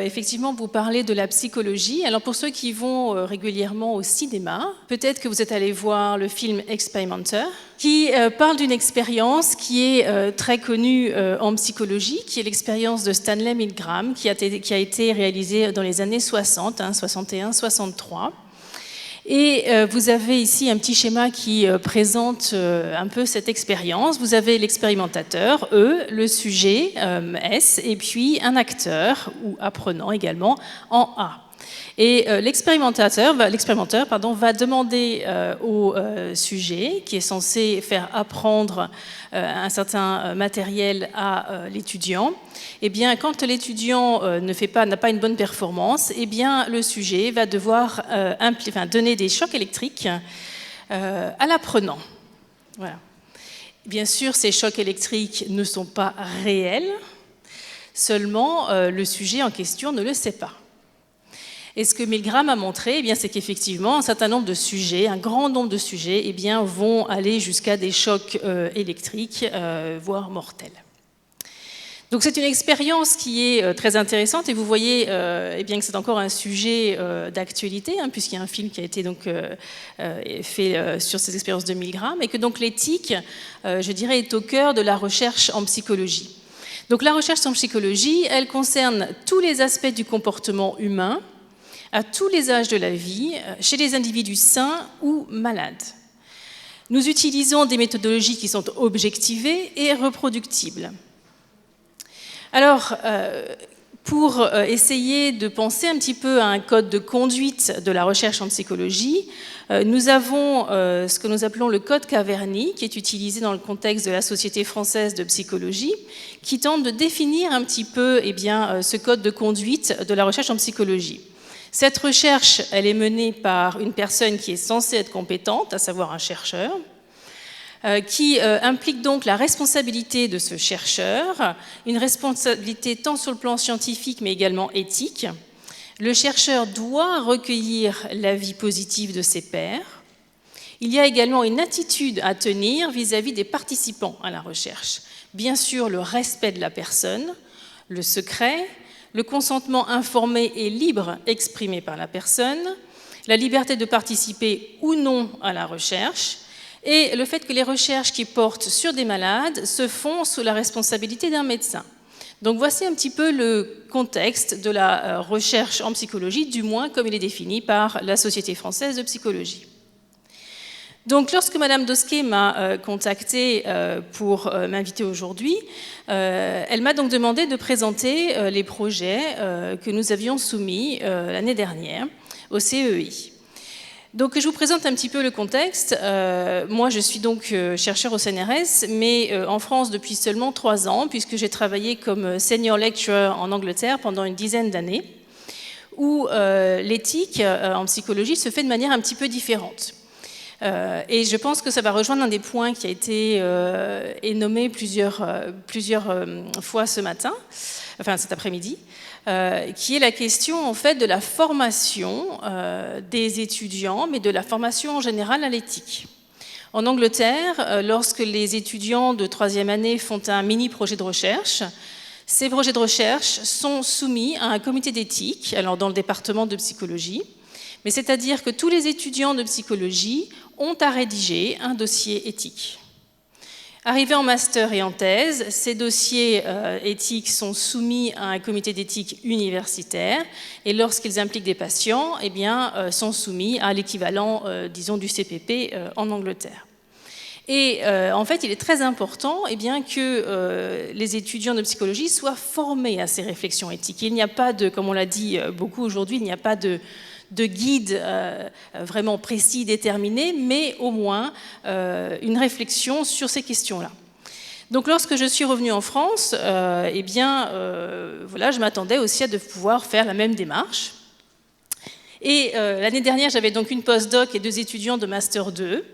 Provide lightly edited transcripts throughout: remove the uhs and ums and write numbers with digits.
effectivement vous parler de la psychologie. Alors pour ceux qui vont régulièrement au cinéma, peut-être que vous êtes allés voir le film Experimenter, qui parle d'une expérience qui est très connue en psychologie, qui est l'expérience de Stanley Milgram, qui a été réalisée dans les années 60, 61, 63. Et vous avez ici un petit schéma qui présente un peu cette expérience. Vous avez l'expérimentateur, E, le sujet, S, et puis un acteur, ou apprenant également, en A. Et l'expérimentateur va demander au sujet, qui est censé faire apprendre un certain matériel à l'étudiant, eh bien, quand l'étudiant n'a pas une bonne performance, eh bien, le sujet va devoir donner des chocs électriques à l'apprenant. Voilà. Bien sûr, ces chocs électriques ne sont pas réels, seulement le sujet en question ne le sait pas. Et ce que Milgram a montré, eh bien, c'est qu'effectivement, un certain nombre de sujets, un grand nombre de sujets, eh bien, vont aller jusqu'à des chocs électriques, voire mortels. Donc c'est une expérience qui est très intéressante, et vous voyez eh bien, que c'est encore un sujet d'actualité, puisqu'il y a un film qui a été donc, fait sur ces expériences de Milgram, et que donc l'éthique, je dirais, est au cœur de la recherche en psychologie. Donc la recherche en psychologie, elle concerne tous les aspects du comportement humain, à tous les âges de la vie, chez les individus sains ou malades. Nous utilisons des méthodologies qui sont objectivées et reproductibles. Alors, pour essayer de penser un petit peu à un code de conduite de la recherche en psychologie, nous avons ce que nous appelons le code Caverny, qui est utilisé dans le contexte de la Société française de psychologie, qui tente de définir un petit peu eh bien, ce code de conduite de la recherche en psychologie. Cette recherche, elle est menée par une personne qui est censée être compétente, à savoir un chercheur, qui implique donc la responsabilité de ce chercheur, une responsabilité tant sur le plan scientifique mais également éthique. Le chercheur doit recueillir l'avis positif de ses pairs. Il y a également une attitude à tenir vis-à-vis des participants à la recherche. Bien sûr, le respect de la personne, le secret, le consentement informé et libre exprimé par la personne, la liberté de participer ou non à la recherche, et le fait que les recherches qui portent sur des malades se font sous la responsabilité d'un médecin. Donc voici un petit peu le contexte de la recherche en psychologie, du moins comme il est défini par la Société française de psychologie. Donc, lorsque Madame Dosquet m'a contactée pour m'inviter aujourd'hui, elle m'a donc demandé de présenter les projets que nous avions soumis l'année dernière au CEI. Donc, je vous présente un petit peu le contexte. Moi, je suis donc chercheur au CNRS, mais en France depuis seulement 3 ans, puisque j'ai travaillé comme senior lecturer en Angleterre pendant une dizaine d'années, où l'éthique en psychologie se fait de manière un petit peu différente. Et je pense que ça va rejoindre un des points qui a été énommé plusieurs fois ce matin, enfin cet après-midi, qui est la question en fait de la formation des étudiants, mais de la formation en général à l'éthique. En Angleterre, lorsque les étudiants de 3e année font un mini-projet de recherche, ces projets de recherche sont soumis à un comité d'éthique, alors dans le département de psychologie, mais c'est-à-dire que tous les étudiants de psychologie ont à rédiger un dossier éthique. Arrivés en master et en thèse, ces dossiers éthiques sont soumis à un comité d'éthique universitaire et lorsqu'ils impliquent des patients, eh bien, sont soumis à l'équivalent, disons, du CPP en Angleterre. Et en fait, il est très important eh bien, que les étudiants de psychologie soient formés à ces réflexions éthiques. Il n'y a pas de, comme on l'a dit beaucoup aujourd'hui, il n'y a pas de guide vraiment précis, déterminé, mais au moins une réflexion sur ces questions-là. Donc lorsque je suis revenue en France, eh bien, voilà, je m'attendais aussi à de pouvoir faire la même démarche. Et l'année dernière, j'avais donc une postdoc et 2 étudiants de Master 2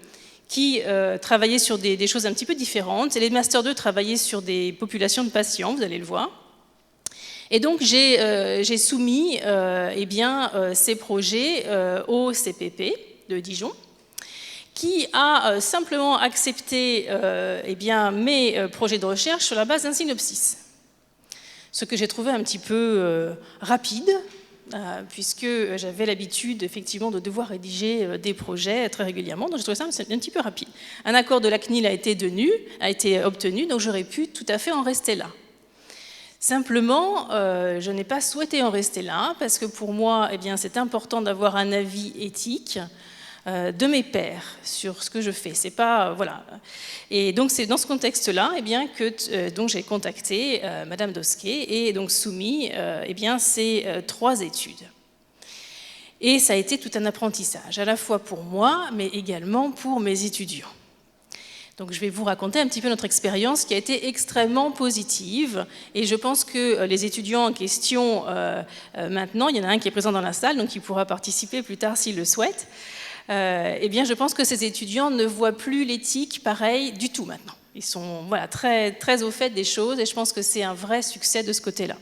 qui travaillaient sur des choses un petit peu différentes. Et les Master 2 travaillaient sur des populations de patients, vous allez le voir. Et donc, j'ai soumis eh bien, ces projets au CPP de Dijon, qui a simplement accepté eh bien, mes projets de recherche sur la base d'un synopsis. Ce que j'ai trouvé un petit peu rapide, puisque j'avais l'habitude effectivement de devoir rédiger des projets très régulièrement, donc j'ai trouvé ça un petit peu rapide. Un accord de la CNIL a été obtenu, donc j'aurais pu tout à fait en rester là. Simplement, je n'ai pas souhaité en rester là, parce que pour moi, eh bien, c'est important d'avoir un avis éthique de mes pairs sur ce que je fais. C'est pas voilà. Et donc c'est dans ce contexte-là, eh bien, que donc j'ai contacté Madame Dosquet et donc soumis eh bien ces 3 études. Et ça a été tout un apprentissage, à la fois pour moi, mais également pour mes étudiants. Donc je vais vous raconter un petit peu notre expérience qui a été extrêmement positive, et je pense que les étudiants en question maintenant, il y en a un qui est présent dans la salle, donc il pourra participer plus tard s'il le souhaite. Eh bien, je pense que ces étudiants ne voient plus l'éthique pareil du tout maintenant. Ils sont voilà, très, très au fait des choses, et je pense que c'est un vrai succès de ce côté-là.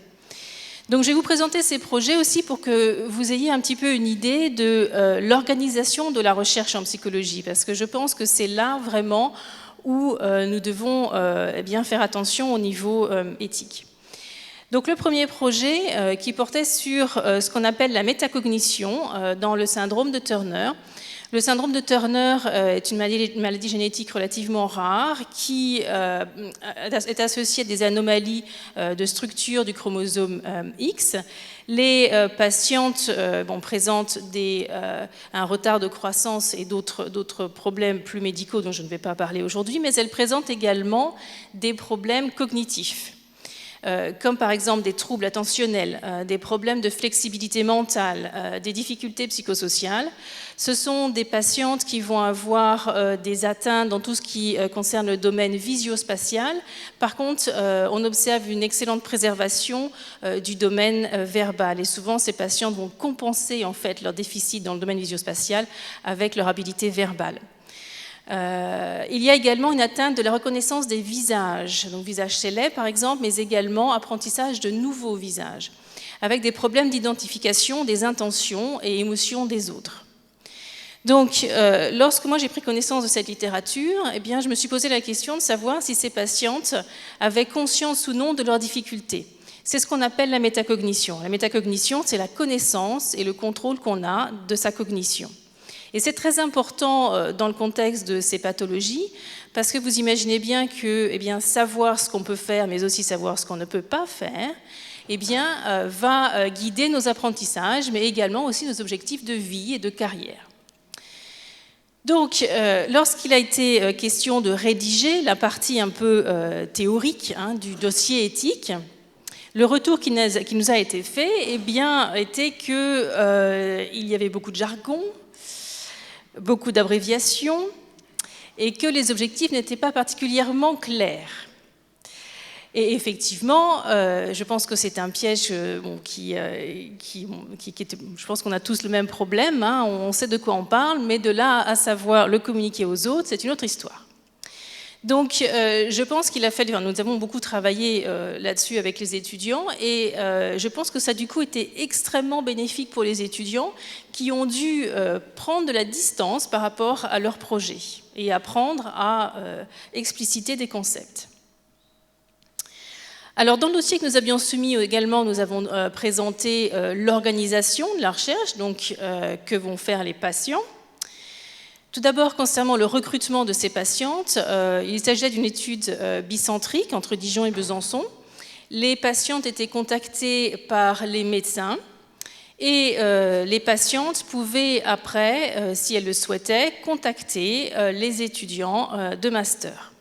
Donc, je vais vous présenter ces projets aussi pour que vous ayez un petit peu une idée de l'organisation de la recherche en psychologie, parce que je pense que c'est là vraiment où nous devons eh bien, faire attention au niveau éthique. Donc le premier projet qui portait sur ce qu'on appelle la métacognition dans le syndrome de Turner. Le syndrome de Turner est une maladie génétique relativement rare qui est associée à des anomalies de structure du chromosome X. Les patientes présentent un retard de croissance et d'autres problèmes plus médicaux dont je ne vais pas parler aujourd'hui, mais elles présentent également des problèmes cognitifs. Comme par exemple des troubles attentionnels, des problèmes de flexibilité mentale, des difficultés psychosociales. Ce sont des patientes qui vont avoir des atteintes dans tout ce qui concerne le domaine visio-spatial. Par contre, on observe une excellente préservation du domaine verbal. Et souvent, ces patientes vont compenser en fait leur déficit dans le domaine visio-spatial avec leur habilité verbale. Il y a également une atteinte de la reconnaissance des visages, donc visage célèbre par exemple, mais également apprentissage de nouveaux visages, avec des problèmes d'identification des intentions et émotions des autres. Donc, lorsque moi j'ai pris connaissance de cette littérature, eh bien, je me suis posé la question de savoir si ces patientes avaient conscience ou non de leurs difficultés. C'est ce qu'on appelle la métacognition. La métacognition, c'est la connaissance et le contrôle qu'on a de sa cognition. Et c'est très important dans le contexte de ces pathologies, parce que vous imaginez bien que savoir ce qu'on peut faire, mais aussi savoir ce qu'on ne peut pas faire, va guider nos apprentissages, mais également aussi nos objectifs de vie et de carrière. Donc, lorsqu'il a été question de rédiger la partie un peu théorique du dossier éthique, le retour qui nous a été fait était qu'il y avait beaucoup de jargon, beaucoup d'abréviations, et que les objectifs n'étaient pas particulièrement clairs. Et effectivement, je pense que c'est un piège qui était, je pense qu'on a tous le même problème, on sait de quoi on parle, mais de là à savoir le communiquer aux autres, c'est une autre histoire. Donc, je pense qu'il a fallu, nous avons beaucoup travaillé là-dessus avec les étudiants, et je pense que ça, du coup, était extrêmement bénéfique pour les étudiants qui ont dû prendre de la distance par rapport à leur projet et apprendre à expliciter des concepts. Alors, dans le dossier que nous avions soumis également, nous avons présenté l'organisation de la recherche, donc que vont faire les patients. Tout d'abord, concernant le recrutement de ces patientes, il s'agissait d'une étude bicentrique entre Dijon et Besançon. Les patientes étaient contactées par les médecins et les patientes pouvaient après, si elles le souhaitaient, contacter les étudiants de master.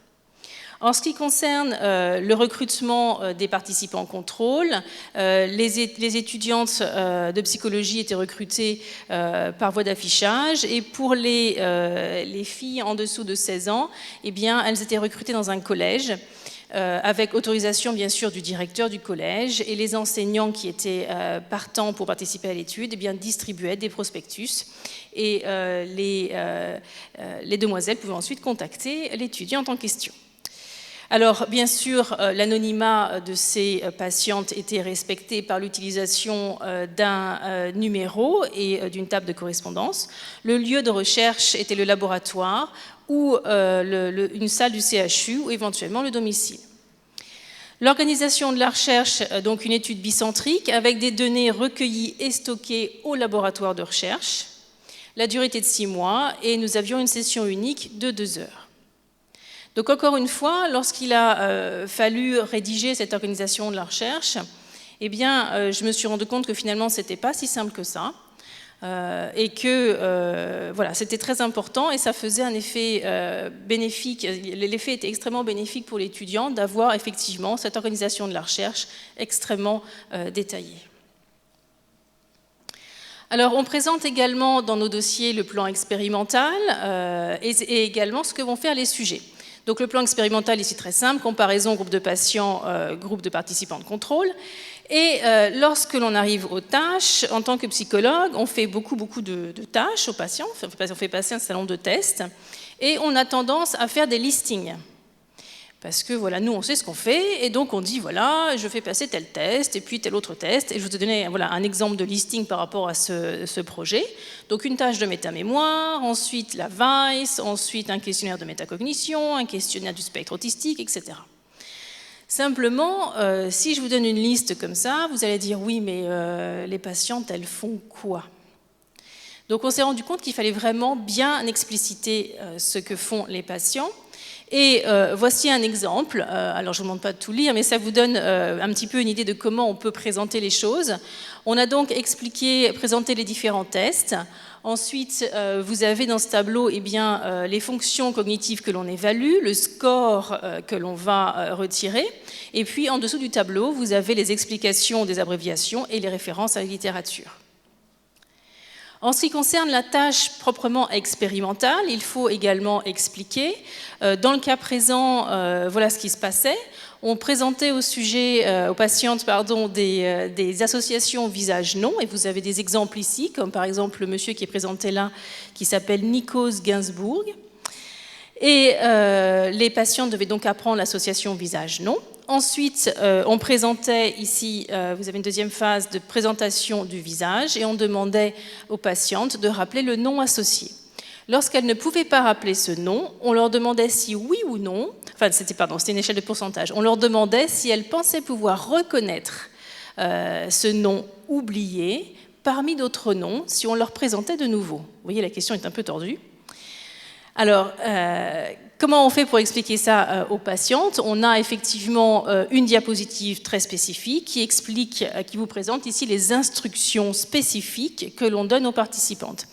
En ce qui concerne le recrutement des participants contrôle, les étudiantes de psychologie étaient recrutées par voie d'affichage, et pour les filles en dessous de 16 ans, elles étaient recrutées dans un collège avec autorisation bien sûr du directeur du collège, et les enseignants qui étaient partants pour participer à l'étude distribuaient des prospectus, et les demoiselles pouvaient ensuite contacter l'étudiante en question. Alors, bien sûr, l'anonymat de ces patientes était respecté par l'utilisation d'un numéro et d'une table de correspondance. Le lieu de recherche était le laboratoire ou une salle du CHU ou éventuellement le domicile. L'organisation de la recherche, donc une étude bicentrique avec des données recueillies et stockées au laboratoire de recherche. La durée était de 6 mois et nous avions une session unique de 2 heures. Donc encore une fois, lorsqu'il a fallu rédiger cette organisation de la recherche, eh bien, je me suis rendu compte que finalement, ce n'était pas si simple que ça. Et que voilà, c'était très important et ça faisait un effet bénéfique. L'effet était extrêmement bénéfique pour l'étudiant d'avoir effectivement cette organisation de la recherche extrêmement détaillée. Alors, on présente également dans nos dossiers le plan expérimental et également ce que vont faire les sujets. Donc, le plan expérimental, ici très simple, comparaison groupe de patients, groupe de participants de contrôle. Et lorsque l'on arrive aux tâches, en tant que psychologue, on fait beaucoup de tâches aux patients, on fait passer un certain nombre de tests, et on a tendance à faire des listings. Parce que voilà, nous, on sait ce qu'on fait, et donc on dit, voilà, je fais passer tel test, et puis tel autre test, et je vais te donner voilà, un exemple de listing par rapport à ce projet. Donc une tâche de métamémoire, ensuite la VICE, ensuite un questionnaire de métacognition, un questionnaire du spectre autistique, etc. Simplement, si je vous donne une liste comme ça, vous allez dire, oui, mais les patientes, elles font quoi? Donc on s'est rendu compte qu'il fallait vraiment bien expliciter ce que font les patients. Et voici un exemple, alors je ne vous demande pas de tout lire, mais ça vous donne un petit peu une idée de comment on peut présenter les choses. On a donc présenté les différents tests. Ensuite, vous avez dans ce tableau eh bien, les fonctions cognitives que l'on évalue, le score que l'on va retirer, et puis en dessous du tableau, vous avez les explications des abréviations et les références à la littérature. En ce qui concerne la tâche proprement expérimentale, il faut également expliquer. Dans le cas présent, voilà ce qui se passait. On présentait aux patientes des associations visage non, et vous avez des exemples ici, comme par exemple le monsieur qui est présenté là, qui s'appelle Nikos Gainsbourg. Et les patients devaient donc apprendre l'association visage non. Ensuite, on présentait ici, vous avez une deuxième phase de présentation du visage, et on demandait aux patientes de rappeler le nom associé. Lorsqu'elles ne pouvaient pas rappeler ce nom, on leur demandait si oui ou non, enfin c'était une échelle de pourcentage, on leur demandait si elles pensaient pouvoir reconnaître ce nom oublié parmi d'autres noms si on leur présentait de nouveau. Vous voyez, la question est un peu tordue. Alors, comment on fait pour expliquer ça aux patientes? On a effectivement une diapositive très spécifique qui vous présente ici les instructions spécifiques que l'on donne aux participantes.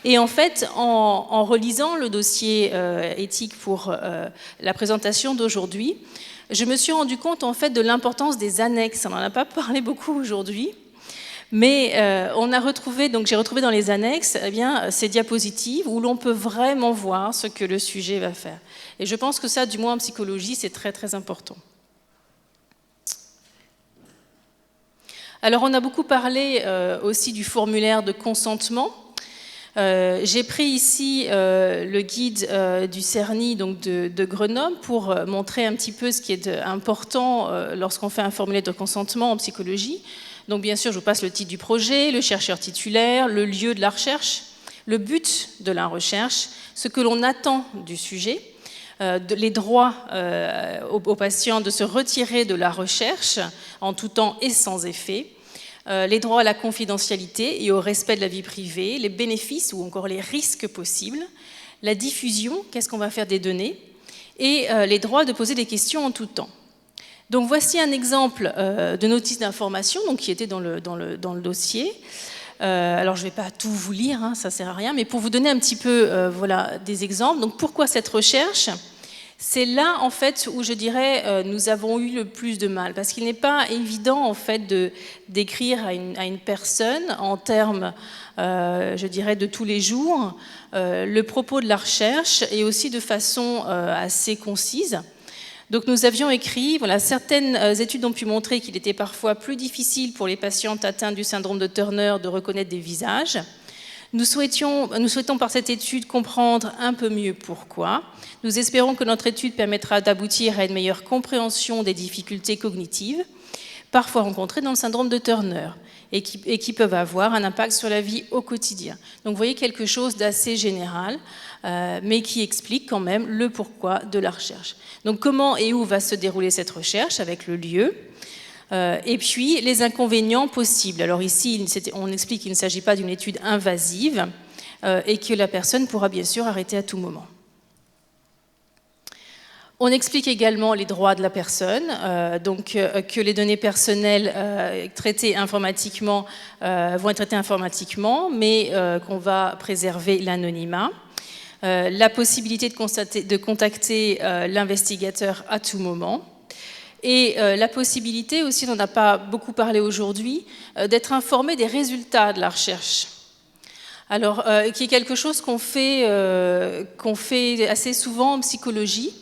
Et en fait, en relisant le dossier éthique pour la présentation d'aujourd'hui, je me suis rendu compte en fait de l'importance des annexes. On n'en a pas parlé beaucoup aujourd'hui. Mais j'ai retrouvé dans les annexes ces diapositives où l'on peut vraiment voir ce que le sujet va faire. Et je pense que ça, du moins en psychologie, c'est très très important. Alors on a beaucoup parlé aussi du formulaire de consentement. J'ai pris ici le guide du CERNI donc de Grenoble pour montrer un petit peu ce qui est important lorsqu'on fait un formulaire de consentement en psychologie. Donc bien sûr, je vous passe le titre du projet, le chercheur titulaire, le lieu de la recherche, le but de la recherche, ce que l'on attend du sujet, les droits aux patients de se retirer de la recherche en tout temps et sans effet, les droits à la confidentialité et au respect de la vie privée, les bénéfices ou encore les risques possibles, la diffusion, qu'est-ce qu'on va faire des données, et les droits de poser des questions en tout temps. Donc voici un exemple de notice d'information qui était dans le dossier. Alors je ne vais pas tout vous lire, ça ne sert à rien, mais pour vous donner un petit peu des exemples. Donc pourquoi cette recherche? C'est là en fait où je dirais nous avons eu le plus de mal, parce qu'il n'est pas évident en fait d'écrire à une personne en termes, je dirais, de tous les jours, le propos de la recherche et aussi de façon assez concise. Donc nous avions écrit, certaines études ont pu montrer qu'il était parfois plus difficile pour les patientes atteintes du syndrome de Turner de reconnaître des visages. Nous souhaitons par cette étude comprendre un peu mieux pourquoi. Nous espérons que notre étude permettra d'aboutir à une meilleure compréhension des difficultés cognitives, parfois rencontrées dans le syndrome de Turner. et qui peuvent avoir un impact sur la vie au quotidien. Donc vous voyez quelque chose d'assez général, mais qui explique quand même le pourquoi de la recherche. Donc comment et où va se dérouler cette recherche avec le lieu, et puis les inconvénients possibles. Alors ici, on explique qu'il ne s'agit pas d'une étude invasive et que la personne pourra bien sûr arrêter à tout moment. On explique également les droits de la personne, que les données personnelles traitées informatiquement vont être traitées informatiquement, mais qu'on va préserver l'anonymat. La possibilité de contacter l'investigateur à tout moment. Et la possibilité aussi, on n'en a pas beaucoup parlé aujourd'hui, d'être informé des résultats de la recherche. Alors, qui est quelque chose qu'on fait assez souvent en psychologie,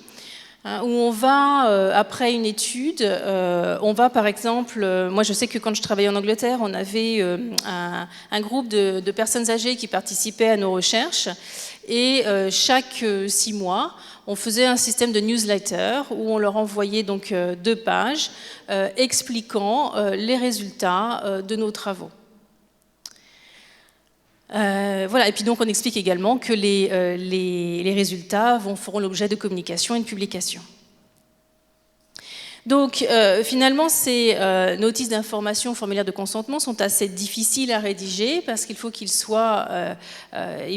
où on va, après une étude, on va par exemple, moi je sais que quand je travaillais en Angleterre, on avait un groupe de personnes âgées qui participaient à nos recherches, et chaque 6 mois, on faisait un système de newsletter où on leur envoyait donc 2 pages expliquant les résultats de nos travaux. Voilà, et puis donc on explique également que les résultats feront l'objet de communication et de publication. Donc finalement, ces notices d'information, formulaires de consentement sont assez difficiles à rédiger parce qu'il faut qu'ils soient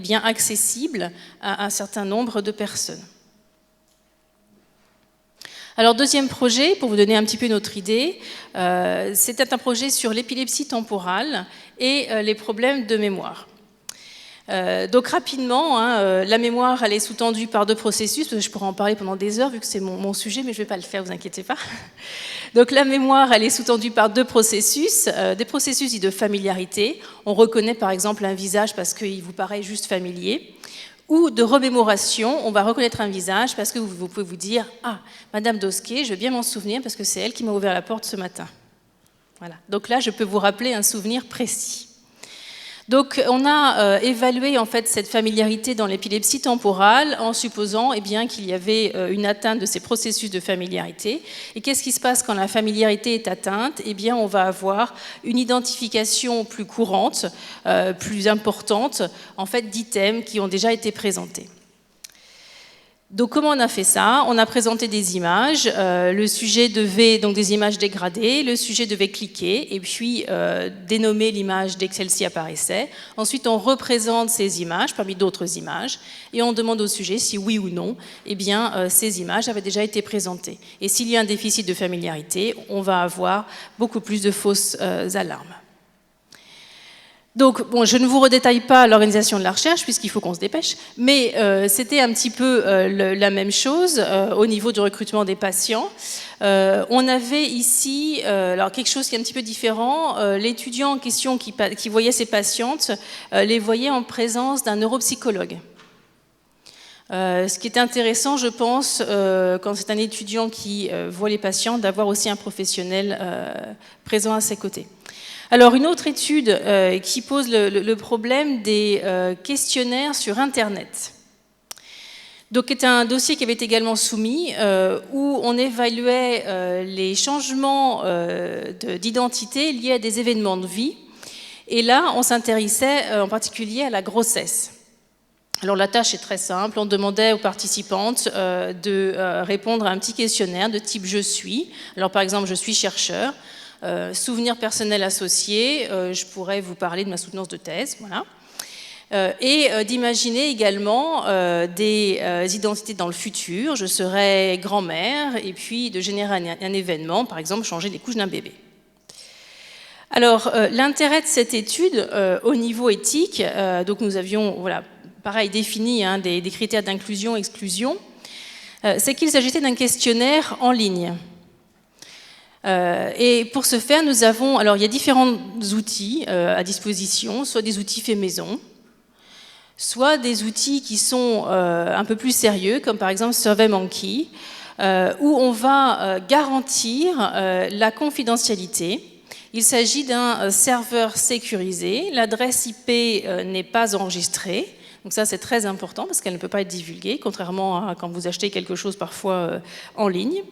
bien accessibles à un certain nombre de personnes. Alors deuxième projet, pour vous donner un petit peu notre idée, c'était un projet sur l'épilepsie temporale et les problèmes de mémoire. Donc rapidement, la mémoire, elle est sous-tendue par 2 processus, parce que je pourrais en parler pendant des heures vu que c'est mon sujet, mais je ne vais pas le faire, vous inquiétez pas. Donc la mémoire, elle est sous-tendue par 2 processus, des processus dits de familiarité. On reconnaît par exemple un visage parce qu'il vous paraît juste familier, ou de remémoration, on va reconnaître un visage parce que vous pouvez vous dire « Ah, Madame Dosquet, je veux bien m'en souvenir parce que c'est elle qui m'a ouvert la porte ce matin. » Voilà. Donc là, je peux vous rappeler un souvenir précis. Donc, on a évalué en fait cette familiarité dans l'épilepsie temporale en supposant qu'il y avait une atteinte de ces processus de familiarité. Et qu'est-ce qui se passe quand la familiarité est atteinte ? On va avoir une identification plus courante, plus importante, en fait, d'items qui ont déjà été présentés. Donc comment on a fait ça ? On a présenté des images, le sujet devait, donc des images dégradées, le sujet devait cliquer et puis dénommer l'image dès que celle-ci apparaissait. Ensuite on représente ces images parmi d'autres images et on demande au sujet si oui ou non ces images avaient déjà été présentées. Et s'il y a un déficit de familiarité, on va avoir beaucoup plus de fausses alarmes. Donc, bon, je ne vous redétaille pas l'organisation de la recherche puisqu'il faut qu'on se dépêche, mais c'était un petit peu la même chose au niveau du recrutement des patients. On avait ici alors quelque chose qui est un petit peu différent. L'étudiant en question qui voyait ses patientes les voyait en présence d'un neuropsychologue. Ce qui est intéressant, je pense, quand c'est un étudiant qui voit les patients, d'avoir aussi un professionnel présent à ses côtés. Alors, une autre étude qui pose le problème des questionnaires sur Internet. Donc, c'est un dossier qui avait été également soumis où on évaluait les changements d'identité liés à des événements de vie. Et là, on s'intéressait en particulier à la grossesse. Alors, la tâche est très simple. On demandait aux participantes de répondre à un petit questionnaire de type « Je suis ». Alors, par exemple, « Je suis chercheur ». Souvenirs personnels associés, je pourrais vous parler de ma soutenance de thèse, voilà. Et d'imaginer également des identités dans le futur, je serais grand-mère, et puis de générer un événement, par exemple changer les couches d'un bébé. Alors, l'intérêt de cette étude au niveau éthique, donc nous avions, pareil, défini des critères d'inclusion-exclusion, c'est qu'il s'agissait d'un questionnaire en ligne. Et pour ce faire, nous avons, alors il y a différents outils à disposition, soit des outils faits maison, soit des outils qui sont un peu plus sérieux, comme par exemple SurveyMonkey, où on va garantir la confidentialité Il s'agit d'un serveur sécurisé. L'adresse IP n'est pas enregistrée. Donc ça, c'est très important parce qu'elle ne peut pas être divulguée, contrairement à quand vous achetez quelque chose parfois en ligne.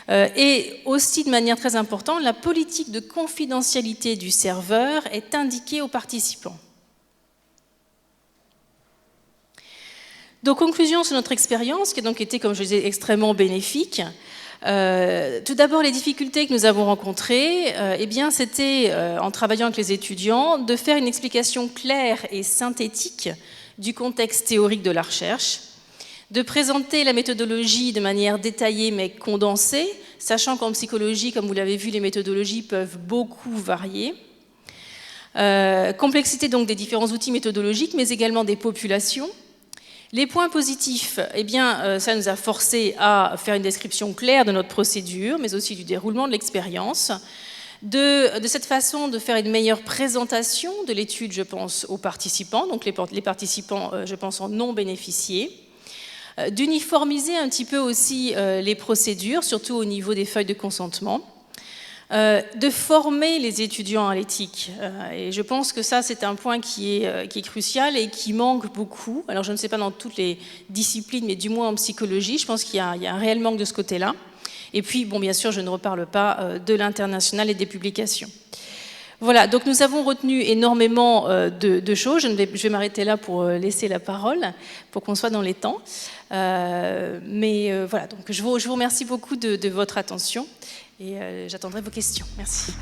Et aussi, de manière très importante, la politique de confidentialité du serveur est indiquée aux participants. Donc, conclusion sur notre expérience, qui a donc été, comme je disais, extrêmement bénéfique. Tout d'abord, les difficultés que nous avons rencontrées, eh bien, c'était, en travaillant avec les étudiants, de faire une explication claire et synthétique du contexte théorique de la recherche, de présenter la méthodologie de manière détaillée mais condensée, sachant qu'en psychologie, comme vous l'avez vu, les méthodologies peuvent beaucoup varier. Complexité donc des différents outils méthodologiques, mais également des populations. Les points positifs, eh bien, ça nous a forcé à faire une description claire de notre procédure, mais aussi du déroulement de l'expérience. De cette façon de faire une meilleure présentation de l'étude, je pense, aux participants, donc les participants, je pense, en ont bénéficié. D'uniformiser un petit peu aussi les procédures, surtout au niveau des feuilles de consentement. De former les étudiants à l'éthique. Et je pense que ça, c'est un point qui est crucial et qui manque beaucoup. Alors, je ne sais pas dans toutes les disciplines, mais du moins en psychologie, je pense qu'il y a un réel manque de ce côté-là. Et puis, bon, bien sûr, je ne reparle pas de l'international et des publications. Voilà, donc nous avons retenu énormément de choses. Je vais m'arrêter là pour laisser la parole, pour qu'on soit dans les temps. Mais voilà, donc je vous remercie beaucoup de votre attention et j'attendrai vos questions. Merci.